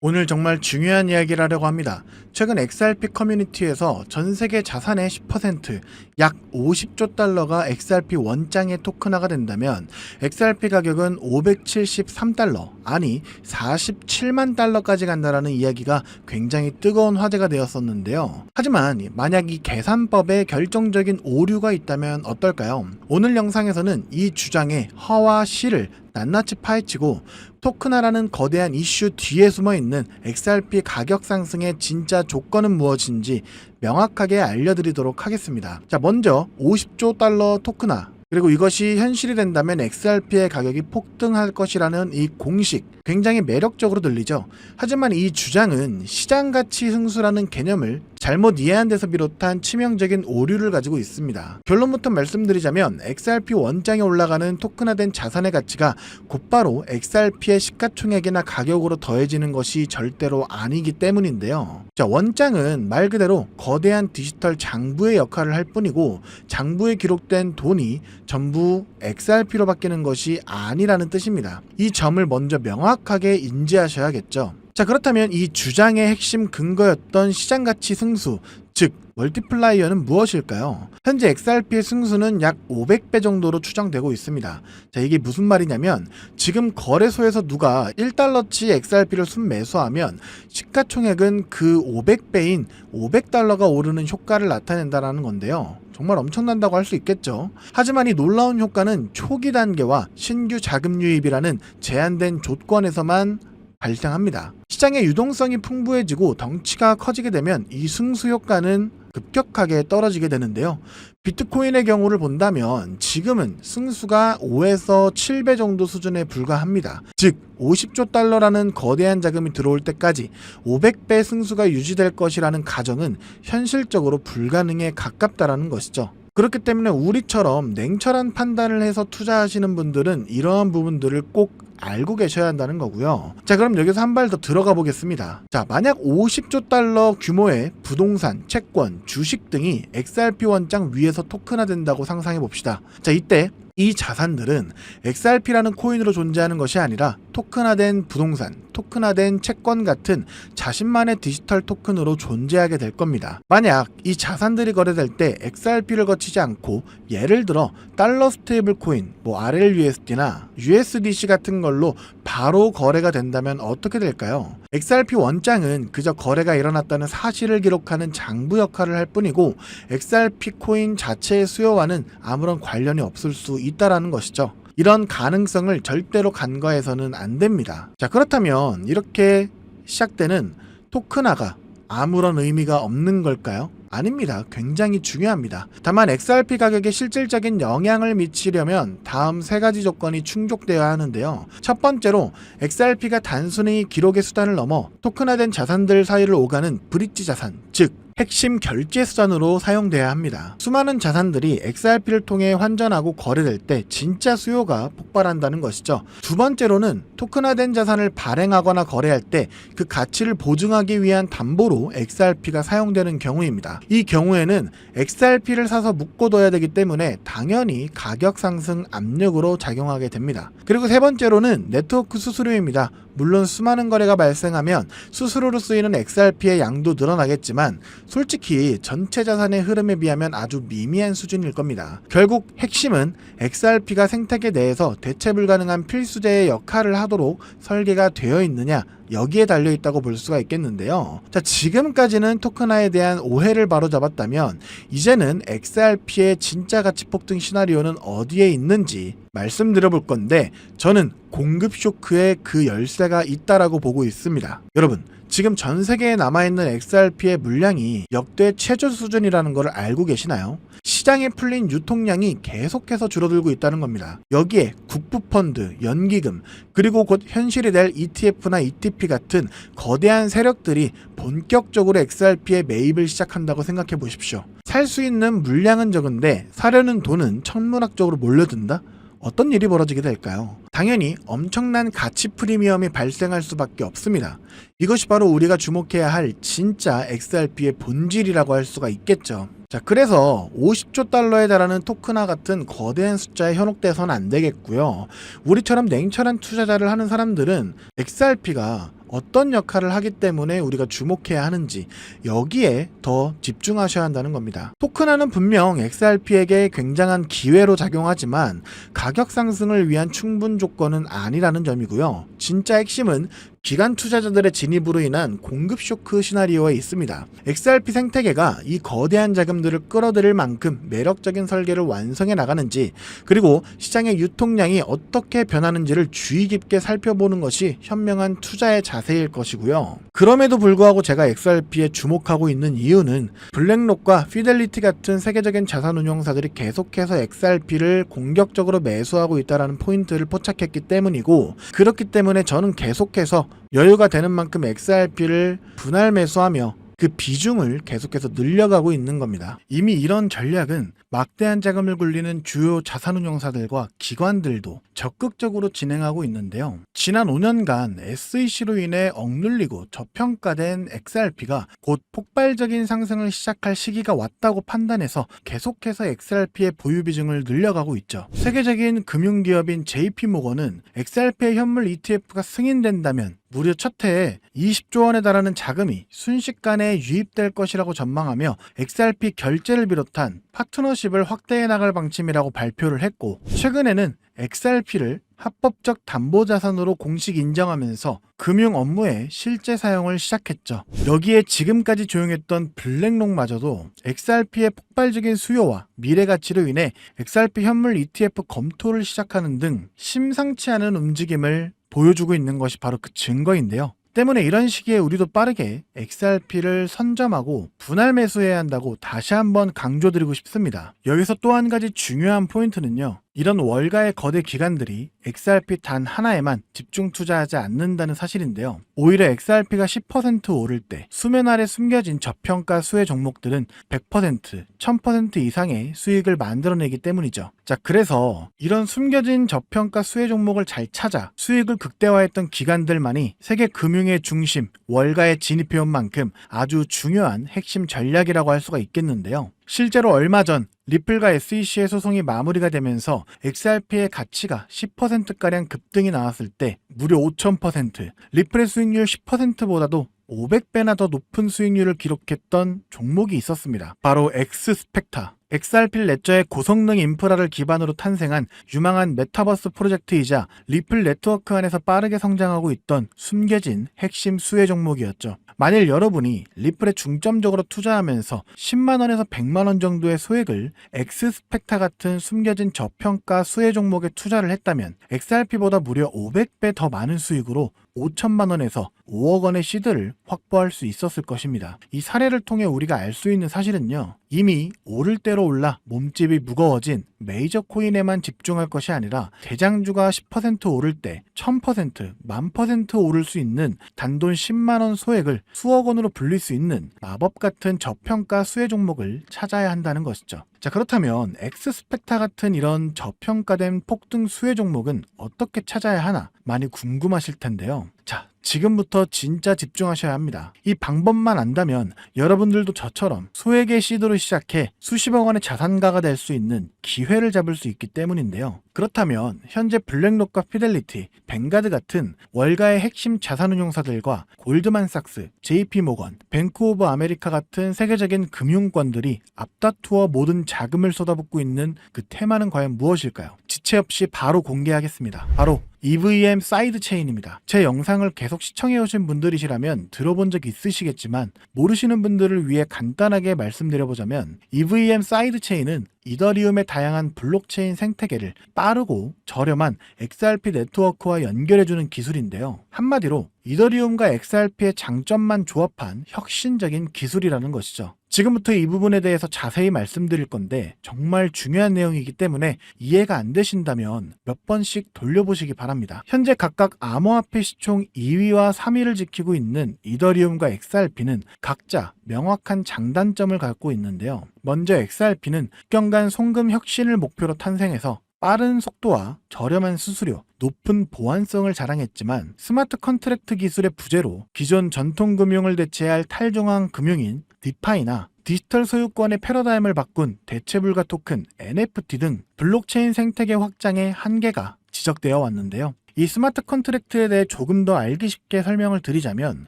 오늘 정말 중요한 이야기를 하려고 합니다. 최근 XRP 커뮤니티에서 전 세계 자산의 10%, 약 50조 달러가 XRP 원장의 토큰화가 된다면 XRP 가격은 573달러, 아니 47만 달러까지 간다라는 이야기가 굉장히 뜨거운 화제가 되었었는데요. 하지만 만약 이 계산법에 결정적인 오류가 있다면 어떨까요? 오늘 영상에서는 이 주장의 허와 실을 낱낱이 파헤치고 토큰화라는 거대한 이슈 뒤에 숨어있는 XRP 가격 상승의 진짜 조건은 무엇인지 명확하게 알려드리도록 하겠습니다. 자, 먼저 50조 달러 토큰화, 그리고 이것이 현실이 된다면 XRP의 가격이 폭등할 것이라는 이 공식, 굉장히 매력적으로 들리죠. 하지만 이 주장은 시장가치 승수라는 개념을 잘못 이해한 데서 비롯한 치명적인 오류를 가지고 있습니다. 결론부터 말씀드리자면 XRP 원장에 올라가는 토큰화된 자산의 가치가 곧바로 XRP의 시가총액이나 가격으로 더해지는 것이 절대로 아니기 때문인데요. 자, 원장은 말 그대로 거대한 디지털 장부의 역할을 할 뿐이고 장부에 기록된 돈이 전부 XRP로 바뀌는 것이 아니라는 뜻입니다. 이 점을 먼저 명확하게 인지하셔야겠죠. 자, 그렇다면 이 주장의 핵심 근거였던 시장가치 승수, 즉 멀티플라이어는 무엇일까요? 현재 XRP의 승수는 약 500배 정도로 추정되고 있습니다. 자, 이게 무슨 말이냐면 지금 거래소에서 누가 1달러치 XRP를 순매수하면 시가총액은 그 500배인 500달러가 오르는 효과를 나타낸다는 건데요. 정말 엄청난다고 할 수 있겠죠. 하지만 이 놀라운 효과는 초기 단계와 신규 자금 유입이라는 제한된 조건에서만 발생합니다. 시장의 유동성이 풍부해지고 덩치가 커지게 되면 이 승수 효과는 급격하게 떨어지게 되는데요. 비트코인의 경우를 본다면 지금은 승수가 5에서 7배 정도 수준에 불과합니다. 즉 50조 달러라는 거대한 자금이 들어올 때까지 500배 승수가 유지될 것이라는 가정은 현실적으로 불가능에 가깝다라는 것이죠. 그렇기 때문에 우리처럼 냉철한 판단을 해서 투자하시는 분들은 이러한 부분들을 꼭 알고 계셔야 한다는 거고요. 자, 그럼 여기서 한 발 더 들어가 보겠습니다. 자, 만약 50조 달러 규모의 부동산, 채권, 주식 등이 XRP 원장 위에서 토큰화 된다고 상상해 봅시다. 자, 이때 이 자산들은 XRP라는 코인으로 존재하는 것이 아니라 토큰화된 부동산, 토큰화된 채권 같은 자신만의 디지털 토큰으로 존재하게 될 겁니다. 만약 이 자산들이 거래될 때 XRP를 거치지 않고 예를 들어 달러 스테이블 코인, RLUSD나 USDC 같은 걸로 바로 거래가 된다면 어떻게 될까요? XRP 원장은 그저 거래가 일어났다는 사실을 기록하는 장부 역할을 할 뿐이고 XRP 코인 자체의 수요와는 아무런 관련이 없을 수 있다라는 것이죠. 이런 가능성을 절대로 간과해서는 안 됩니다. 자, 그렇다면 이렇게 시작되는 토큰화가 아무런 의미가 없는 걸까요? 아닙니다. 굉장히 중요합니다. 다만 XRP 가격에 실질적인 영향을 미치려면 다음 세 가지 조건이 충족되어야 하는데요. 첫 번째로 XRP가 단순히 기록의 수단을 넘어 토큰화된 자산들 사이를 오가는 브릿지 자산, 즉 핵심 결제 수단으로 사용돼야 합니다. 수많은 자산들이 XRP를 통해 환전하고 거래될 때 진짜 수요가 폭발한다는 것이죠. 두 번째로는 토큰화된 자산을 발행하거나 거래할 때 그 가치를 보증하기 위한 담보로 XRP가 사용되는 경우입니다. 이 경우에는 XRP를 사서 묶어둬야 되기 때문에 당연히 가격 상승 압력으로 작용하게 됩니다. 그리고 세 번째로는 네트워크 수수료입니다. 물론 수많은 거래가 발생하면 수수료로 쓰이는 XRP의 양도 늘어나겠지만 솔직히 전체 자산의 흐름에 비하면 아주 미미한 수준일 겁니다. 결국 핵심은 XRP가 생태계 내에서 대체 불가능한 필수제의 역할을 하도록 설계가 되어 있느냐, 여기에 달려있다고 볼 수가 있겠는데요. 자, 지금까지는 토큰화에 대한 오해를 바로잡았다면 이제는 XRP의 진짜 가치 폭등 시나리오는 어디에 있는지 말씀드려볼 건데 저는 공급 쇼크에 그 열쇠가 있다라고 보고 있습니다. 여러분, 지금 전 세계에 남아있는 XRP의 물량이 역대 최저 수준이라는 걸 알고 계시나요? 시장에 풀린 유통량이 계속해서 줄어들고 있다는 겁니다. 여기에 국부펀드, 연기금, 그리고 곧 현실이 될 ETF나 ETP 같은 거대한 세력들이 본격적으로 XRP의 매입을 시작한다고 생각해 보십시오. 살 수 있는 물량은 적은데 사려는 돈은 천문학적으로 몰려든다? 어떤 일이 벌어지게 될까요? 당연히 엄청난 가치 프리미엄이 발생할 수밖에 없습니다. 이것이 바로 우리가 주목해야 할 진짜 XRP의 본질이라고 할 수가 있겠죠. 자, 그래서 50조 달러에 달하는 토큰화 같은 거대한 숫자에 현혹돼서는 안 되겠고요. 우리처럼 냉철한 투자자를 하는 사람들은 XRP가 어떤 역할을 하기 때문에 우리가 주목해야 하는지 여기에 더 집중하셔야 한다는 겁니다. 토큰화는 분명 XRP에게 굉장한 기회로 작용하지만 가격 상승을 위한 충분 조건은 아니라는 점이고요. 진짜 핵심은 기관 투자자들의 진입으로 인한 공급 쇼크 시나리오에 있습니다. XRP 생태계가 이 거대한 자금들을 끌어들일 만큼 매력적인 설계를 완성해 나가는지, 그리고 시장의 유통량이 어떻게 변하는지를 주의 깊게 살펴보는 것이 현명한 투자의 자세일 것이고요. 그럼에도 불구하고 제가 XRP에 주목하고 있는 이유는 블랙록과 피델리티 같은 세계적인 자산운용사들이 계속해서 XRP를 공격적으로 매수하고 있다는 포인트를 포착했기 때문이고, 그렇기 때문에 저는 계속해서 여유가 되는 만큼 XRP를 분할 매수하며 그 비중을 계속해서 늘려가고 있는 겁니다. 이미 이런 전략은 막대한 자금을 굴리는 주요 자산운용사들과 기관들도 적극적으로 진행하고 있는데요. 지난 5년간 SEC로 인해 억눌리고 저평가된 XRP가 곧 폭발적인 상승을 시작할 시기가 왔다고 판단해서 계속해서 XRP의 보유 비중을 늘려가고 있죠. 세계적인 금융기업인 JP모건은 XRP의 현물 ETF가 승인된다면 무려 첫 해에 20조 원에 달하는 자금이 순식간에 유입될 것이라고 전망하며 XRP 결제를 비롯한 파트너십을 확대해 나갈 방침이라고 발표를 했고, 최근에는 XRP를 합법적 담보자산으로 공식 인정하면서 금융 업무에 실제 사용을 시작했죠. 여기에 지금까지 조용했던 블랙록마저도 XRP의 폭발적인 수요와 미래 가치로 인해 XRP 현물 ETF 검토를 시작하는 등 심상치 않은 움직임을 보여주고 있는 것이 바로 그 증거인데요. 때문에 이런 시기에 우리도 빠르게 XRP를 선점하고 분할 매수해야 한다고 다시 한번 강조드리고 싶습니다. 여기서 또 한 가지 중요한 포인트는요. 이런 월가의 거대 기관들이 XRP 단 하나에만 집중 투자하지 않는다는 사실인데요. 오히려 XRP가 10% 오를 때 수면 아래 숨겨진 저평가 수혜 종목들은 100%, 1000% 이상의 수익을 만들어내기 때문이죠. 자, 그래서 이런 숨겨진 저평가 수혜 종목을 잘 찾아 수익을 극대화했던 기관들만이 세계 금융의 중심, 월가에 진입해온 만큼 아주 중요한 핵심 전략이라고 할 수가 있겠는데요. 실제로 얼마 전 리플과 SEC의 소송이 마무리가 되면서 XRP의 가치가 10%가량 급등이 나왔을 때 무려 5000%, 리플의 수익률 10%보다도 500배나 더 높은 수익률을 기록했던 종목이 있었습니다. 바로 엑스스펙타. XRP 레저의 고성능 인프라를 기반으로 탄생한 유망한 메타버스 프로젝트이자 리플 네트워크 안에서 빠르게 성장하고 있던 숨겨진 핵심 수혜 종목이었죠. 만일 여러분이 리플에 중점적으로 투자하면서 10만원에서 100만원 정도의 소액을 엑스스펙타 같은 숨겨진 저평가 수혜 종목에 투자를 했다면 XRP보다 무려 500배 더 많은 수익으로 5천만원에서 5억원의 시드를 확보할 수 있었을 것입니다. 이 사례를 통해 우리가 알 수 있는 사실은요. 이미 오를 대로 올라 몸집이 무거워진 메이저 코인에만 집중할 것이 아니라 대장주가 10% 오를 때 1000%, 10,000% 오를 수 있는 단돈 10만원 소액을 수억 원으로 불릴 수 있는 마법 같은 저평가 수혜 종목을 찾아야 한다는 것이죠. 자, 그렇다면 엑스스펙타 같은 이런 저평가된 폭등 수혜 종목은 어떻게 찾아야 하나 많이 궁금하실 텐데요. 자, 지금부터 진짜 집중하셔야 합니다. 이 방법만 안다면 여러분들도 저처럼 소액의 시도를 시작해 수십억 원의 자산가가 될 수 있는 기회를 잡을 수 있기 때문인데요. 그렇다면 현재 블랙록과 피델리티, 뱅가드 같은 월가의 핵심 자산운용사들과 골드만삭스, JP모건, 뱅크 오브 아메리카 같은 세계적인 금융권들이 앞다투어 모든 자금을 쏟아붓고 있는 그 테마는 과연 무엇일까요? 지체 없이 바로 공개하겠습니다. 바로 EVM 사이드 체인입니다. 제 영상을 계속 시청해오신 분들이시라면 들어본 적 있으시겠지만 모르시는 분들을 위해 간단하게 말씀드려보자면 EVM 사이드 체인은 이더리움의 다양한 블록체인 생태계를 빠르고 저렴한 XRP 네트워크와 연결해주는 기술인데요. 한마디로 이더리움과 XRP의 장점만 조합한 혁신적인 기술이라는 것이죠. 지금부터 이 부분에 대해서 자세히 말씀드릴 건데 정말 중요한 내용이기 때문에 이해가 안 되신다면 몇 번씩 돌려보시기 바랍니다. 현재 각각 암호화폐 시총 2위와 3위를 지키고 있는 이더리움과 XRP는 각자 명확한 장단점을 갖고 있는데요. 먼저 XRP는 국경간 송금 혁신을 목표로 탄생해서 빠른 속도와 저렴한 수수료, 높은 보안성을 자랑했지만 스마트 컨트랙트 기술의 부재로 기존 전통 금융을 대체할 탈중앙 금융인 디파이나 디지털 소유권의 패러다임을 바꾼 대체불가 토큰 NFT 등 블록체인 생태계 확장의 한계가 지적되어 왔는데요. 이 스마트 컨트랙트에 대해 조금 더 알기 쉽게 설명을 드리자면,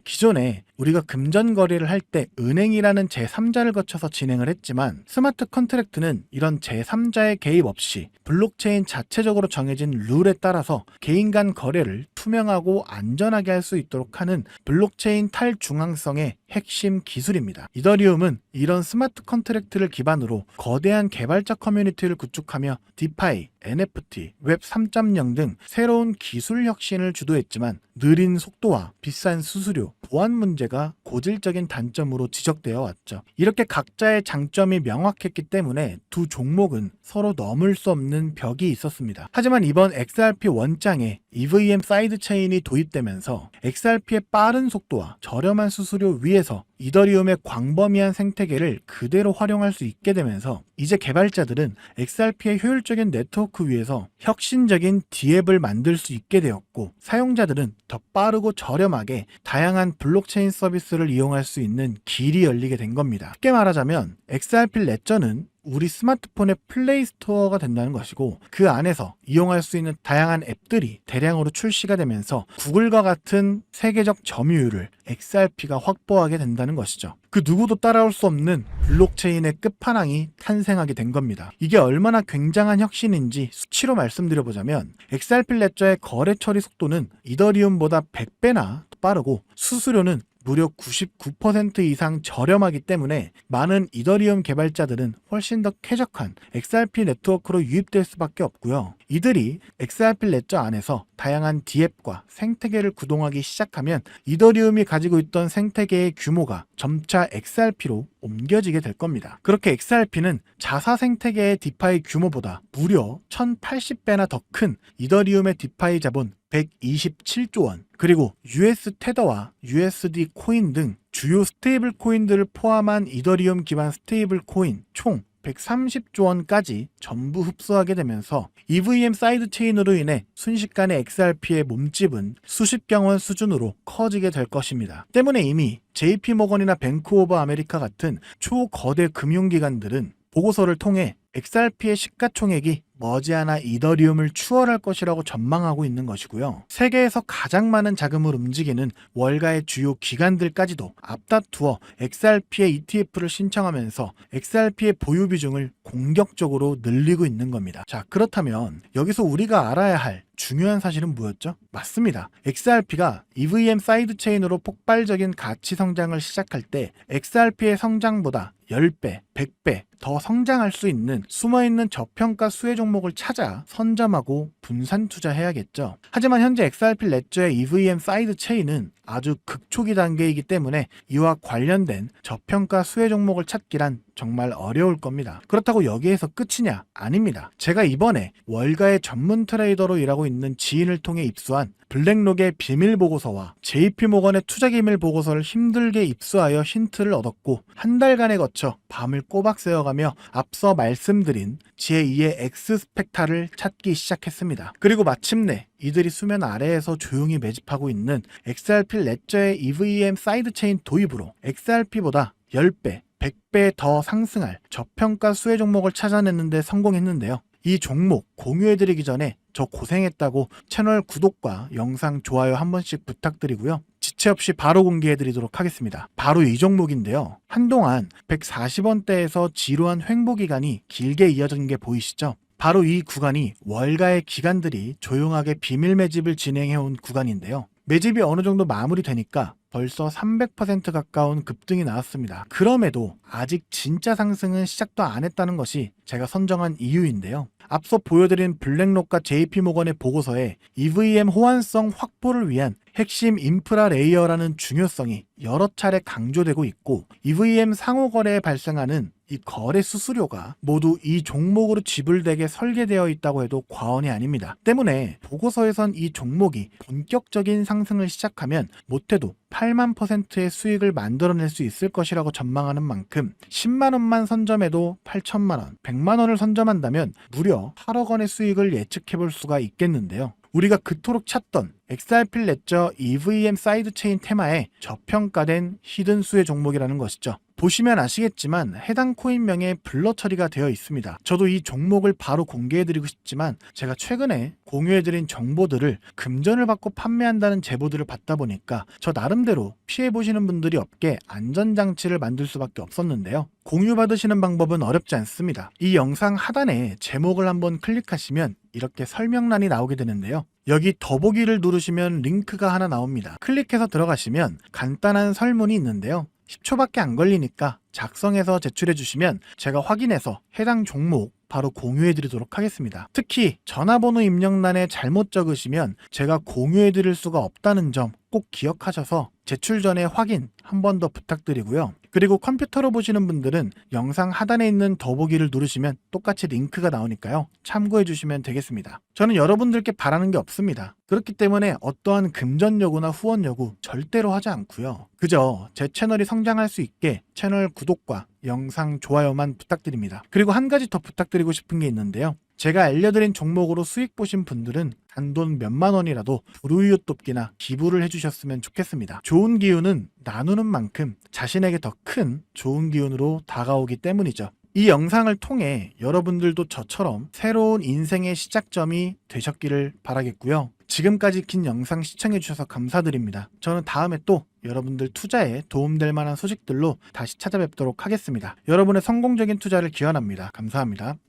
기존에 우리가 금전 거래를 할 때 은행이라는 제3자를 거쳐서 진행을 했지만, 스마트 컨트랙트는 이런 제3자의 개입 없이 블록체인 자체적으로 정해진 룰에 따라서 개인 간 거래를 투명하고 안전하게 할 수 있도록 하는 블록체인 탈중앙성의 핵심 기술입니다. 이더리움은 이런 스마트 컨트랙트를 기반으로 거대한 개발자 커뮤니티를 구축하며 디파이, NFT, 웹 3.0 등 새로운 기술 혁신을 주도했지만, 느린 속도와 비싼 수수료, 보안 문제가 고질적인 단점으로 지적되어 왔죠. 이렇게 각자의 장점이 명확했기 때문에 두 종목은 서로 넘을 수 없는 벽이 있었습니다. 하지만 이번 XRP 원장에 EVM 사이드 체인이 도입되면서 XRP의 빠른 속도와 저렴한 수수료 위에서 이더리움의 광범위한 생태계를 그대로 활용할 수 있게 되면서, 이제 개발자들은 XRP의 효율적인 네트워크 위에서 혁신적인 D앱을 만들 수 있게 되었고, 사용자들은 더 빠르고 저렴하게 다양한 블록체인 서비스를 이용할 수 있는 길이 열리게 된 겁니다. 쉽게 말하자면 XRP 레저는 우리 스마트폰의 플레이 스토어가 된다는 것이고, 그 안에서 이용할 수 있는 다양한 앱들이 대량으로 출시가 되면서 구글과 같은 세계적 점유율을 XRP가 확보하게 된다는 것이죠. 그 누구도 따라올 수 없는 블록체인의 끝판왕이 탄생하게 된 겁니다. 이게 얼마나 굉장한 혁신인지 수치로 말씀드려보자면, XRP 레저의 거래 처리 속도는 이더리움보다 100배나 빠르고, 수수료는 무려 99% 이상 저렴하기 때문에 많은 이더리움 개발자들은 훨씬 더 쾌적한 XRP 네트워크로 유입될 수밖에 없고요. 이들이 XRP 레저 안에서 다양한 D앱과 생태계를 구동하기 시작하면 이더리움이 가지고 있던 생태계의 규모가 점차 XRP로 옮겨지게 될 겁니다. 그렇게 XRP는 자사 생태계의 디파이 규모보다 무려 1080배나 더 큰 이더리움의 디파이 자본 127조 원, 그리고 US 테더와 USD 코인 등 주요 스테이블 코인들을 포함한 이더리움 기반 스테이블 코인 총 130조 원까지 전부 흡수하게 되면서 EVM 사이드 체인으로 인해 순식간에 XRP의 몸집은 수십경 원 수준으로 커지게 될 것입니다. 때문에 이미 JP모건이나 뱅크 오브 아메리카 같은 초거대 금융기관들은 보고서를 통해 XRP의 시가총액이 머지않아 이더리움을 추월할 것이라고 전망하고 있는 것이고요. 세계에서 가장 많은 자금을 움직이는 월가의 주요 기관들까지도 앞다투어 XRP의 ETF를 신청하면서 XRP의 보유 비중을 공격적으로 늘리고 있는 겁니다. 자, 그렇다면 여기서 우리가 알아야 할 중요한 사실은 뭐였죠? 맞습니다. XRP가 EVM 사이드 체인으로 폭발적인 가치 성장을 시작할 때 XRP의 성장보다 10배, 100배 더 성장할 수 있는 숨어있는 저평가 수혜 종목을 찾아 선점하고 분산 투자해야겠죠. 하지만 현재 XRP 레저의 EVM 사이드 체인은 아주 극초기 단계이기 때문에 이와 관련된 저평가 수혜 종목을 찾기란 정말 어려울 겁니다. 그렇다고 여기에서 끝이냐? 아닙니다. 제가 이번에 월가의 전문 트레이더로 일하고 있는 지인을 통해 입수한 블랙록의 비밀 보고서와 JP모건의 투자 기밀 보고서를 힘들게 입수하여 힌트를 얻었고, 한 달간에 거쳐 밤을 꼬박 새어가며 앞서 말씀드린 제2의 엑스스펙타를 찾기 시작했습니다. 그리고 마침내 이들이 수면 아래에서 조용히 매집하고 있는 XRP 레저의 EVM 사이드 체인 도입으로 XRP보다 10배, 100배 더 상승할 저평가 수혜 종목을 찾아내는데 성공했는데요. 이 종목 공유해드리기 전에 저 고생했다고 채널 구독과 영상 좋아요 한 번씩 부탁드리고요. 지체 없이 바로 공개해드리도록 하겠습니다. 바로 이 종목인데요. 한동안 140원대에서 지루한 횡보 기간이 길게 이어진 게 보이시죠? 바로 이 구간이 월가의 기관들이 조용하게 비밀 매집을 진행해온 구간인데요. 매집이 어느 정도 마무리되니까 벌써 300% 가까운 급등이 나왔습니다. 그럼에도 아직 진짜 상승은 시작도 안 했다는 것이 제가 선정한 이유인데요. 앞서 보여드린 블랙록과 JP모건의 보고서에 EVM 호환성 확보를 위한 핵심 인프라 레이어라는 중요성이 여러 차례 강조되고 있고, EVM 상호 거래에 발생하는 이 거래 수수료가 모두 이 종목으로 지불되게 설계되어 있다고 해도 과언이 아닙니다. 때문에 보고서에선 이 종목이 본격적인 상승을 시작하면 못해도 8만%의 수익을 만들어낼 수 있을 것이라고 전망하는 만큼 10만원만 선점해도 8천만원, 100만원을 선점한다면 무려 8억 원의 수익을 예측해 볼 수가 있겠는데요. 우리가 그토록 찾던 XRP 레저 EVM 사이드 체인 테마의 저평가된 히든 수혜 종목이라는 것이죠. 보시면 아시겠지만 해당 코인명에 블러 처리가 되어 있습니다. 저도 이 종목을 바로 공개해드리고 싶지만 제가 최근에 공유해드린 정보들을 금전을 받고 판매한다는 제보들을 받다 보니까 저 나름대로 피해보시는 분들이 없게 안전장치를 만들 수밖에 없었는데요. 공유받으시는 방법은 어렵지 않습니다. 이 영상 하단에 제목을 한번 클릭하시면 이렇게 설명란이 나오게 되는데요. 여기 더보기를 누르시면 링크가 하나 나옵니다. 클릭해서 들어가시면 간단한 설문이 있는데요. 10초밖에 안 걸리니까 작성해서 제출해 주시면 제가 확인해서 해당 종목 바로 공유해 드리도록 하겠습니다. 특히 전화번호 입력란에 잘못 적으시면 제가 공유해 드릴 수가 없다는 점 꼭 기억하셔서 제출 전에 확인 한 번 더 부탁드리고요. 그리고 컴퓨터로 보시는 분들은 영상 하단에 있는 더보기를 누르시면 똑같이 링크가 나오니까요. 참고해 주시면 되겠습니다. 저는 여러분들께 바라는 게 없습니다. 그렇기 때문에 어떠한 금전 요구나 후원 요구 절대로 하지 않고요. 그저 제 채널이 성장할 수 있게 채널 구독과 영상 좋아요만 부탁드립니다. 그리고 한 가지 더 부탁드리고 싶은 게 있는데요. 제가 알려드린 종목으로 수익 보신 분들은 단돈 몇만 원이라도 불우이웃 돕기나 기부를 해주셨으면 좋겠습니다. 좋은 기운은 나누는 만큼 자신에게 더 큰 좋은 기운으로 다가오기 때문이죠. 이 영상을 통해 여러분들도 저처럼 새로운 인생의 시작점이 되셨기를 바라겠고요. 지금까지 긴 영상 시청해주셔서 감사드립니다. 저는 다음에 또 여러분들 투자에 도움될 만한 소식들로 다시 찾아뵙도록 하겠습니다. 여러분의 성공적인 투자를 기원합니다. 감사합니다.